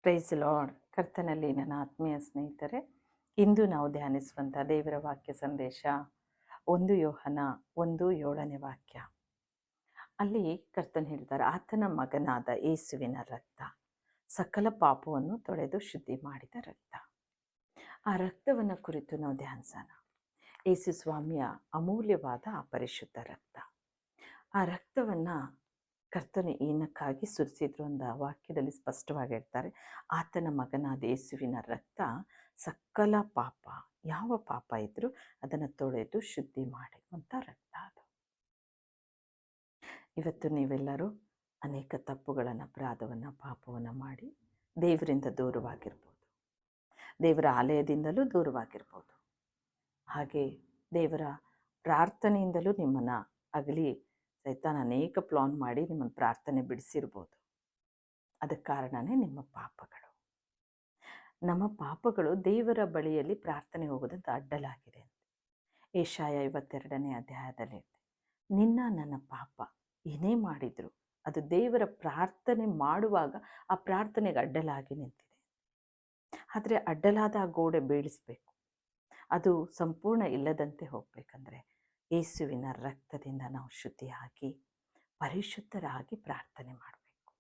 Price lord. ಕರ್ತನಲ್ಲಿ ನನ್ನ ಆತ್ಮೀಯ ಸ್ನೇಹಿತರೆ, ಇಂದು ನಾವು ಧ್ಯಾನಿಸುವಂಥ ದೇವರ ವಾಕ್ಯ ಸಂದೇಶ 1 ಯೋಹನ 1:7 ವಾಕ್ಯ. ಅಲ್ಲಿ ಕರ್ತನ್ ಹೇಳ್ತಾರೆ, ಆತನ ಮಗನಾದ ಯೇಸುವಿನ ರಕ್ತ ಸಕಲ ಪಾಪವನ್ನು ತೊಳೆದು ಶುದ್ಧಿ ಮಾಡಿದ ರಕ್ತ. ಆ ರಕ್ತವನ್ನು ಕುರಿತು ನಾವು ಧ್ಯಾನಿಸೋಣ. ಯೇಸು ಸ್ವಾಮಿಯ ಅಮೂಲ್ಯವಾದ ಆ ಪರಿಶುದ್ಧ ರಕ್ತ. ಆ ರಕ್ತವನ್ನು ಕರ್ತನು ಏನಕ್ಕಾಗಿ ಸುರಿಸಿದ್ರು ಅಂತ ವಾಕ್ಯದಲ್ಲಿ ಸ್ಪಷ್ಟವಾಗಿ ಹೇಳ್ತಾರೆ. ಆತನ ಮಗನಾದ ಯೇಸುವಿನ ರಕ್ತ ಸಕಲ ಪಾಪ, ಯಾವ ಪಾಪ ಇದ್ರೂ ಅದನ್ನು ತೊಳೆದು ಶುದ್ಧಿ ಮಾಡುವಂಥ ರಕ್ತ ಅದು. ಇವತ್ತು ನೀವೆಲ್ಲರೂ ಅನೇಕ ತಪ್ಪುಗಳನ್ನು, ಅಪರಾಧವನ್ನು, ಪಾಪವನ್ನು ಮಾಡಿ ದೇವರಿಂದ ದೂರವಾಗಿರ್ಬೋದು, ದೇವರ ಆಲಯದಿಂದಲೂ ದೂರವಾಗಿರ್ಬೋದು, ಹಾಗೆ ದೇವರ ಪ್ರಾರ್ಥನೆಯಿಂದಲೂ ನಿಮ್ಮನ್ನು ಅಗಲಿ ಸೈತಾನ ಅನೇಕ ಪ್ಲಾನ್ ಮಾಡಿ ನಿಮ್ಮನ್ನು ಪ್ರಾರ್ಥನೆ ಬಿಡಿಸಿರ್ಬೋದು. ಅದಕ್ಕೆ ಕಾರಣವೇ ನಿಮ್ಮ ಪಾಪಗಳು. ನಮ್ಮ ಪಾಪಗಳು ದೇವರ ಬಳಿಯಲ್ಲಿ ಪ್ರಾರ್ಥನೆ ಹೋಗೋದಂತ ಅಡ್ಡಲಾಗಿದೆ. ಯೆಶಾಯ 52ನೇ ಅಧ್ಯಾಯದಲ್ಲಿ ನಿನ್ನ ನನ್ನ ಪಾಪ ಏನೇ ಮಾಡಿದ್ರು ಅದು ದೇವರ ಪ್ರಾರ್ಥನೆ ಮಾಡುವಾಗ ಆ ಪ್ರಾರ್ಥನೆಗೆ ಅಡ್ಡಲಾಗಿ ನಿಂತಿದೆ. ಆದರೆ ಅಡ್ಡಲಾದ ಆ ಗೋಡೆ ಬೀಳಿಸಬೇಕು, ಅದು ಸಂಪೂರ್ಣ ಇಲ್ಲದಂತೆ ಹೋಗಬೇಕಂದ್ರೆ ಯೇಸುವಿನ ರಕ್ತದಿಂದ ನಾವು ಶುದ್ಧಿಯಾಗಿ ಪರಿಶುದ್ಧರಾಗಿ ಪ್ರಾರ್ಥನೆ ಮಾಡಬೇಕು.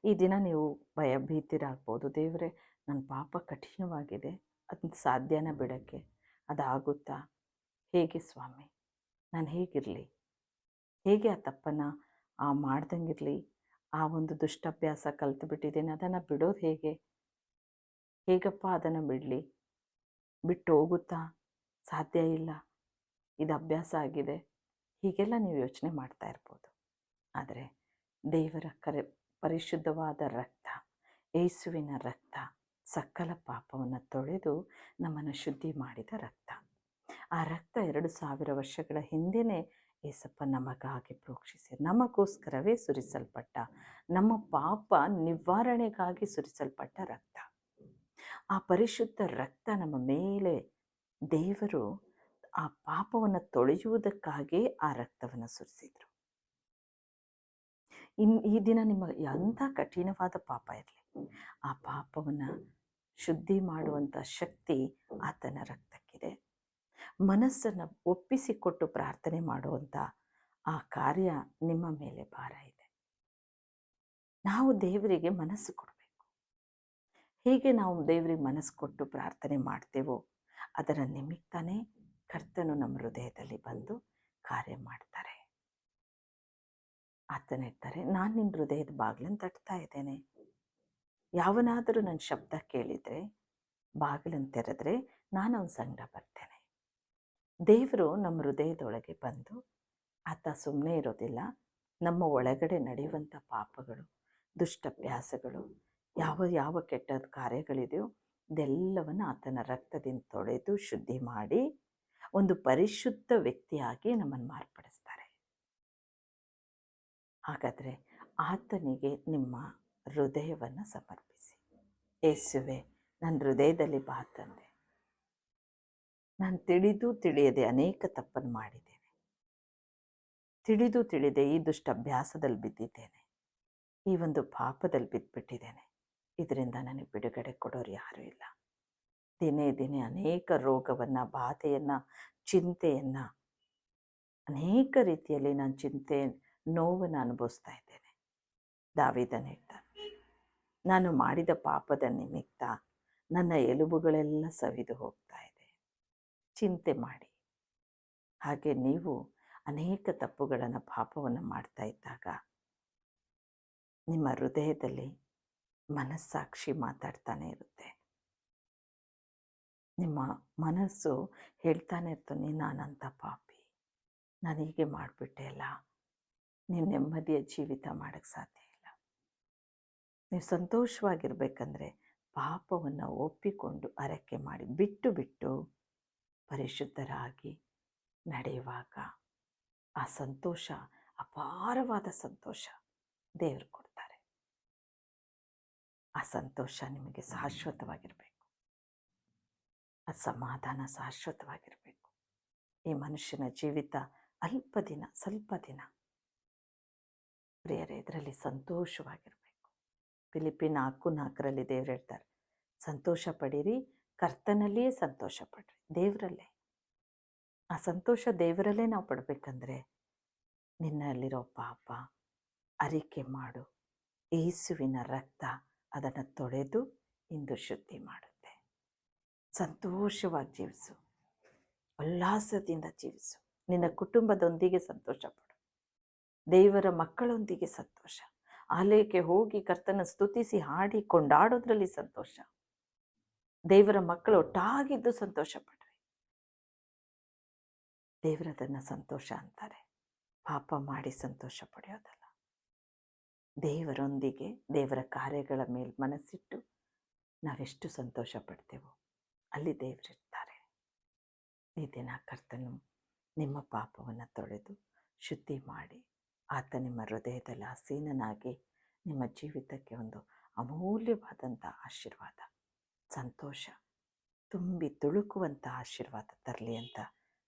ಈ ದಿನ ನೀವು ಭಯಭೀತರಾಗ್ಬೋದು, ದೇವರೇ ನನ್ನ ಪಾಪ ಕಠಿಣವಾಗಿದೆ, ಅದನ್ನ ಸಾಧ್ಯನ ಬಿಡೋಕ್ಕೆ, ಅದಾಗುತ್ತಾ? ಹೇಗೆ ಸ್ವಾಮಿ, ನಾನು ಹೇಗಿರಲಿ, ಹೇಗೆ ಆ ತಪ್ಪನ್ನು ಮಾಡ್ದಂಗಿರಲಿ, ಆ ಒಂದು ದುಷ್ಟಭ್ಯಾಸ ಕಲಿತು ಬಿಟ್ಟಿದ್ದೇನೆ, ಅದನ್ನು ಬಿಡೋದು ಹೇಗಪ್ಪ ಅದನ್ನು ಬಿಡಲಿ, ಬಿಟ್ಟು ಹೋಗುತ್ತಾ? ಸಾಧ್ಯ ಇಲ್ಲ, ಇದು ಅಭ್ಯಾಸ ಆಗಿದೆ. ಹೀಗೆಲ್ಲ ನೀವು ಯೋಚನೆ ಮಾಡ್ತಾ ಇರ್ಬೋದು. ಆದರೆ ದೇವರ ಪರಿಶುದ್ಧವಾದ ರಕ್ತ, ಯೇಸುವಿನ ರಕ್ತ ಸಕಲ ಪಾಪವನ್ನು ತೊಳೆದು ನಮ್ಮನ್ನು ಶುದ್ಧಿ ಮಾಡಿದ ರಕ್ತ. ಆ ರಕ್ತ 2000 ವರ್ಷಗಳ ಹಿಂದೆಯೇ ಯೇಸಪ್ಪ ನಮಗಾಗಿ ಪ್ರೋಕ್ಷಿಸಿ ನಮಗೋಸ್ಕರವೇ ಸುರಿಸಲ್ಪಟ್ಟ, ನಮ್ಮ ಪಾಪ ನಿವಾರಣೆಗಾಗಿ ಸುರಿಸಲ್ಪಟ್ಟ ರಕ್ತ. ಆ ಪರಿಶುದ್ಧ ರಕ್ತ ನಮ್ಮ ಮೇಲೆ ದೇವರು ಆ ಪಾಪವನ್ನು ತೊಳೆಯುವುದಕ್ಕಾಗಿ ಆ ರಕ್ತವನ್ನು ಸುರಿಸಿದರು. ಈ ದಿನ ನಿಮ್ಮ ಎಂಥ ಕಠಿಣವಾದ ಪಾಪ ಇರಲಿ, ಆ ಪಾಪವನ್ನು ಶುದ್ಧಿ ಮಾಡುವಂಥ ಶಕ್ತಿ ಆತನ ರಕ್ತಕ್ಕಿದೆ. ಮನಸ್ಸನ್ನು ಒಪ್ಪಿಸಿಕೊಟ್ಟು ಪ್ರಾರ್ಥನೆ ಮಾಡುವಂಥ ಆ ಕಾರ್ಯ ನಿಮ್ಮ ಮೇಲೆ ಭಾರ ಇದೆ. ನಾವು ದೇವರಿಗೆ ಮನಸ್ಸು ಕೊಡಬೇಕು. ಹೇಗೆ ನಾವು ದೇವರಿಗೆ ಮನಸ್ಸು ಕೊಟ್ಟು ಪ್ರಾರ್ಥನೆ ಮಾಡ್ತೇವೋ ಅದರ ನಿಮಿತ್ತನೇ ಕರ್ತನು ನಮ್ಮ ಹೃದಯದಲ್ಲಿ ಬಂದು ಕಾರ್ಯ ಮಾಡ್ತಾರೆ. ಆತನ ಹೇಳ್ತಾರೆ, ನಾನು ನಿನ್ನ ಹೃದಯದ ಬಾಗಿಲನ್ನು ತಟ್ತಾ ಇದ್ದೇನೆ. ಯಾವನಾದರೂ ನನ್ನ ಶಬ್ದ ಕೇಳಿದರೆ, ಬಾಗಿಲನ್ನು ತೆರೆದ್ರೆ ನಾನು ಅವನ ಸಂಗಡ ಬರ್ತೇನೆ. ದೇವರು ನಮ್ಮ ಹೃದಯದೊಳಗೆ ಬಂದು ಆತ ಸುಮ್ಮನೆ ಇರೋದಿಲ್ಲ. ನಮ್ಮ ಒಳಗಡೆ ನಡೆಯುವಂಥ ಪಾಪಗಳು, ದುಷ್ಟಭ್ಯಾಸಗಳು, ಯಾವ ಕೆಟ್ಟ ಕಾರ್ಯಗಳಿದೆಯೋ ಇದೆಲ್ಲವನ್ನು ಆತನ ರಕ್ತದಿಂದ ತೊಳೆದು ಶುದ್ಧಿ ಮಾಡಿ ಒಂದು ಪರಿಶುದ್ಧ ವ್ಯಕ್ತಿಯಾಗಿ ನಮ್ಮನ್ನು ಮಾರ್ಪಡಿಸ್ತಾರೆ. ಹಾಗಾದರೆ ಆತನಿಗೆ ನಿಮ್ಮ ಹೃದಯವನ್ನು ಸಮರ್ಪಿಸಿ. ಯೇಸುವೆ, ನನ್ನ ಹೃದಯದಲ್ಲಿ ಬಾ ತಂದೆ. ನಾನು ತಿಳಿದು ತಿಳಿಯದೆ ಅನೇಕ ತಪ್ಪನ್ನು ಮಾಡಿದ್ದೇನೆ, ತಿಳಿದು ತಿಳಿದೆ ಈ ದುಷ್ಟಭ್ಯಾಸದಲ್ಲಿ ಬಿದ್ದಿದ್ದೇನೆ, ಈ ಒಂದು ಪಾಪದಲ್ಲಿ ಬಿದ್ದುಬಿಟ್ಟಿದ್ದೇನೆ. ಇದರಿಂದ ನನಗೆ ಬಿಡುಗಡೆ ಕೊಡೋರು ಯಾರೂ ಇಲ್ಲ. ದಿನೇ ದಿನೇ ಅನೇಕ ರೋಗವನ್ನು, ಬಾಧೆಯನ್ನು, ಚಿಂತೆಯನ್ನು, ಅನೇಕ ರೀತಿಯಲ್ಲಿ ನಾನು ಚಿಂತೆ, ನೋವನ್ನು ಅನುಭವಿಸ್ತಾ ಇದ್ದೇನೆ. ದಾವೀದನು ಹೇಳ್ತಾನೆ, ನಾನು ಮಾಡಿದ ಪಾಪದ ನಿಮಿತ್ತ ನನ್ನ ಎಲುಬುಗಳೆಲ್ಲ ಸವಿದು ಹೋಗ್ತಾ ಇದೆ. ಚಿಂತೆ ಮಾಡಿ. ಹಾಗೆ ನೀವು ಅನೇಕ ತಪ್ಪುಗಳನ್ನು, ಪಾಪವನ್ನು ಮಾಡ್ತಾ ಇದ್ದಾಗ ನಿಮ್ಮ ಹೃದಯದಲ್ಲಿ ಮನಸ್ಸಾಕ್ಷಿ ಮಾತಾಡ್ತಾನೆ ಇರುತ್ತೆ. ನಿಮ್ಮ ಮನಸ್ಸು ಹೇಳ್ತಾನೆ ಇರ್ತಾನೆ, ನಾನಂಥ ಪಾಪಿ, ನಾನು ಹೀಗೆ ಮಾಡಿಬಿಟ್ಟೆ ಅಲ್ಲ. ನೀವು ನೆಮ್ಮದಿಯ ಜೀವಿತ ಮಾಡೋಕ್ಕೆ ಸಾಧ್ಯ ಇಲ್ಲ. ನೀವು ಸಂತೋಷವಾಗಿರ್ಬೇಕಂದ್ರೆ ಪಾಪವನ್ನು ಒಪ್ಪಿಕೊಂಡು ಅರಕೆ ಮಾಡಿ ಬಿಟ್ಟು ಪರಿಶುದ್ಧರಾಗಿ ನಡೆಯುವಾಗ ಆ ಸಂತೋಷ, ಅಪಾರವಾದ ಸಂತೋಷ ದೇವರು ಕೊಡ್ತಾರೆ. ಆ ಸಂತೋಷ ನಿಮಗೆ ಶಾಶ್ವತವಾಗಿರಬೇಕು. ಆ ಸಮಾಧಾನ ಶಾಶ್ವತವಾಗಿರಬೇಕು. ಈ ಮನುಷ್ಯನ ಜೀವಿತ ಅಲ್ಪ ದಿನ, ಸ್ವಲ್ಪ ದಿನ. ಪ್ರಿಯರೇ, ಇದರಲ್ಲಿ ಸಂತೋಷವಾಗಿರಬೇಕು. ಫಿಲಿಪ್ಪಿ 4:4 ದೇವ್ರು ಹೇಳ್ತಾರೆ, ಸಂತೋಷ ಪಡಿರಿ, ಕರ್ತನಲ್ಲಿಯೇ ಸಂತೋಷ ಪಡ್ರಿ. ದೇವರಲ್ಲೇ ಆ ಸಂತೋಷ ದೇವರಲ್ಲೇ ನಾವು ಪಡಬೇಕಂದ್ರೆ ನಿನ್ನಲ್ಲಿರೋ ಪಾಪ ಅರಿಕೆ ಮಾಡು. ಯೇಸುವಿನ ರಕ್ತ ಅದನ್ನು ತೊಳೆದು ಇಂದು ಶುದ್ಧಿ ಮಾಡುತ್ತೆ. ಸಂತೋಷವಾಗಿ ಜೀವಿಸು, ಉಲ್ಲಾಸದಿಂದ ಜೀವಿಸು. ನಿನ್ನ ಕುಟುಂಬದೊಂದಿಗೆ ಸಂತೋಷ ಪಡು, ದೇವರ ಮಕ್ಕಳೊಂದಿಗೆ ಸಂತೋಷ. ಆಲಯಕ್ಕೆ ಹೋಗಿ ಕರ್ತನ ಸ್ತುತಿಸಿ ಹಾಡಿ ಕೊಂಡಾಡೋದ್ರಲ್ಲಿ ಸಂತೋಷ. ದೇವರ ಮಕ್ಕಳು ಒಟ್ಟಾಗಿದ್ದು ಸಂತೋಷ ಪಡ್ರಿ. ದೇವರದನ್ನು ಸಂತೋಷ ಅಂತಾರೆ, ಪಾಪ ಮಾಡಿ ಸಂತೋಷ ಪಡೆಯೋದಲ್ಲ. ದೇವರೊಂದಿಗೆ ದೇವರ ಕಾರ್ಯಗಳ ಮೇಲೆ ಮನಸ್ಸಿಟ್ಟು ನಾವೆಷ್ಟು ಸಂತೋಷ ಪಡ್ತೇವೋ ಅಲ್ಲಿ ದೇವರಿರ್ತಾರೆ. ಈ ದಿನ ಕರ್ತನು ನಿಮ್ಮ ಪಾಪವನ್ನು ತೊಳೆದು ಶುದ್ಧಿ ಮಾಡಿ ಆತ ನಿಮ್ಮ ಹೃದಯದಲ್ಲಿ ಆಸೀನನಾಗಿ ನಿಮ್ಮ ಜೀವಿತಕ್ಕೆ ಒಂದು ಅಮೂಲ್ಯವಾದಂಥ ಆಶೀರ್ವಾದ, ಸಂತೋಷ ತುಂಬಿ ತುಳುಕುವಂಥ ಆಶೀರ್ವಾದ ತರಲಿ ಅಂತ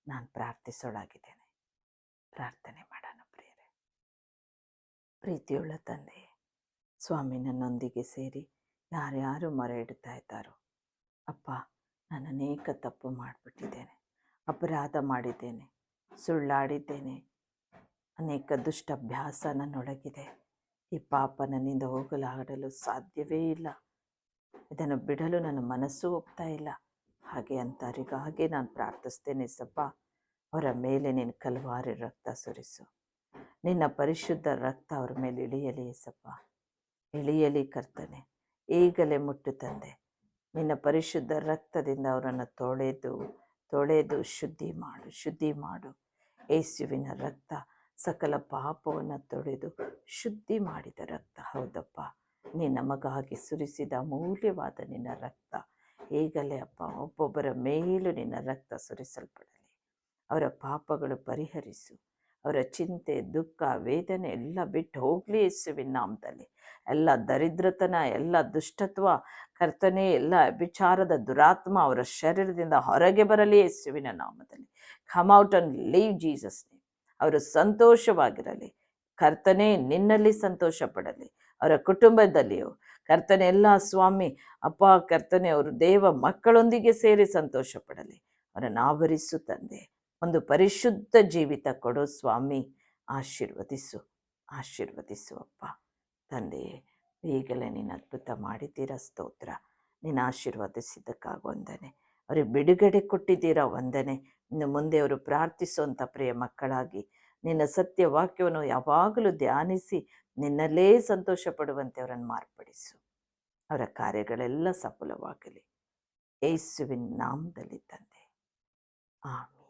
ನಾನು ಪ್ರಾರ್ಥಿಸೋಳಾಗಿದ್ದೇನೆ. ಪ್ರಾರ್ಥನೆ ಮಾಡೋಣ ಪ್ರಿಯರೇ. ಪ್ರೀತಿಯುಳ್ಳ ತಂದೆ, ಸ್ವಾಮಿ, ನನ್ನೊಂದಿಗೆ ಸೇರಿ ಯಾರ್ಯಾರು ಮೊರೆ ಇಡ್ತಾ ಇದ್ದಾರೋ ಅಪ್ಪ, ನಾನು ಅನೇಕ ತಪ್ಪು ಮಾಡಿಬಿಟ್ಟಿದ್ದೇನೆ, ಅಪರಾಧ ಮಾಡಿದ್ದೇನೆ, ಸುಳ್ಳಾಡಿದ್ದೇನೆ, ಅನೇಕ ದುಷ್ಟಭ್ಯಾಸ ನನ್ನೊಳಗಿದೆ. ಈ ಪಾಪ ನನ್ನಿಂದ ಹೋಗಲಾಡಲು ಸಾಧ್ಯವೇ ಇಲ್ಲ. ಇದನ್ನು ಬಿಡಲು ನನ್ನ ಮನಸ್ಸು ಒಪ್ತಾ ಇಲ್ಲ. ಹಾಗೆ ಅಂತವರಿಗಾಗಿ ನಾನು ಪ್ರಾರ್ಥಿಸ್ತೇನೆ ಸಪ್ಪ. ಅವರ ಮೇಲೆ ನಿನ್ನ ಕಲ್ವಾರಿ ರಕ್ತ ಸುರಿಸು. ನಿನ್ನ ಪರಿಶುದ್ಧ ರಕ್ತ ಅವ್ರ ಮೇಲೆ ಇಳಿಯಲಿ ಸಪ್ಪ, ಇಳಿಯಲಿ ಕರ್ತನೆ. ಈಗಲೇ ಮುಟ್ಟು ತಂದೆ, ನಿನ್ನ ಪರಿಶುದ್ಧ ರಕ್ತದಿಂದ ಅವರನ್ನು ತೊಳೆದು ಶುದ್ಧಿ ಮಾಡು. ಯೇಸುವಿನ ರಕ್ತ ಸಕಲ ಪಾಪವನ್ನು ತೊಳೆದು ಶುದ್ಧಿ ಮಾಡಿದ ರಕ್ತ. ಹೌದಪ್ಪ, ನೀ ನಮಗಾಗಿ ಸುರಿಸಿದ ಅಮೂಲ್ಯವಾದ ನಿನ್ನ ರಕ್ತ ಈಗಲೇ ಅಪ್ಪ ಒಬ್ಬೊಬ್ಬರ ಮೇಲೂ ನಿನ್ನ ರಕ್ತ ಸುರಿಸಲ್ಪಡಲಿ. ಅವರ ಪಾಪಗಳು ಪರಿಹರಿಸು. ಅವರ ಚಿಂತೆ, ದುಃಖ, ವೇದನೆ ಎಲ್ಲ ಬಿಟ್ಟು ಹೋಗಲಿ ಯೇಸುವಿನ ನಾಮದಲ್ಲಿ. ಎಲ್ಲ ದರಿದ್ರತನ, ಎಲ್ಲ ದುಷ್ಟತ್ವ ಕರ್ತನೆ, ಎಲ್ಲ ವಿಚಾರದ ದುರಾತ್ಮ ಅವರ ಶರೀರದಿಂದ ಹೊರಗೆ ಬರಲಿ ಯೇಸುವಿನ ನಾಮದಲ್ಲಿ. Come out and leave Jesus name. ಅವರು ಸಂತೋಷವಾಗಿರಲಿ ಕರ್ತನೆ, ನಿನ್ನಲ್ಲಿ ಸಂತೋಷ ಪಡಲಿ. ಅವರ ಕುಟುಂಬದಲ್ಲಿಯೂ ಕರ್ತನೆ ಎಲ್ಲ ಸ್ವಾಮಿ ಅಪ್ಪ ಕರ್ತನೆ, ಅವರು ದೇವ ಮಕ್ಕಳೊಂದಿಗೆ ಸೇರಿ ಸಂತೋಷ ಪಡಲಿ. ಅವರನ್ನು ಆವರಿಸು ತಂದೆ. ಒಂದು ಪರಿಶುದ್ಧ ಜೀವಿತ ಕೊಡು ಸ್ವಾಮಿ. ಆಶೀರ್ವದಿಸು ಅಪ್ಪ ತಂದೆಯೇ. ಈಗಲೇ ನೀನು ಅದ್ಭುತ ಮಾಡಿದ್ದೀರ, ಸ್ತೋತ್ರ. ನೀನು ಆಶೀರ್ವದಿಸಿದ್ದಕ್ಕಾಗಿ ವಂದನೆ. ಅವ್ರಿಗೆ ಬಿಡುಗಡೆ ಕೊಟ್ಟಿದ್ದೀರ, ವಂದನೆ. ಇನ್ನು ಮುಂದೆ ಅವರು ಪ್ರಾರ್ಥಿಸುವಂಥ ಪ್ರಿಯ ಮಕ್ಕಳಾಗಿ ನಿನ್ನ ಸತ್ಯ ವಾಕ್ಯವನ್ನು ಯಾವಾಗಲೂ ಧ್ಯಾನಿಸಿ ನಿನ್ನಲ್ಲೇ ಸಂತೋಷ ಪಡುವಂತೆ ಅವರನ್ನು ಮಾರ್ಪಡಿಸು. ಅವರ ಕಾರ್ಯಗಳೆಲ್ಲ ಸಫಲವಾಗಲಿ ಯೇಸುವಿನ ನಾಮದಲ್ಲಿ ತಂದೆ, ಆಮೆನ್.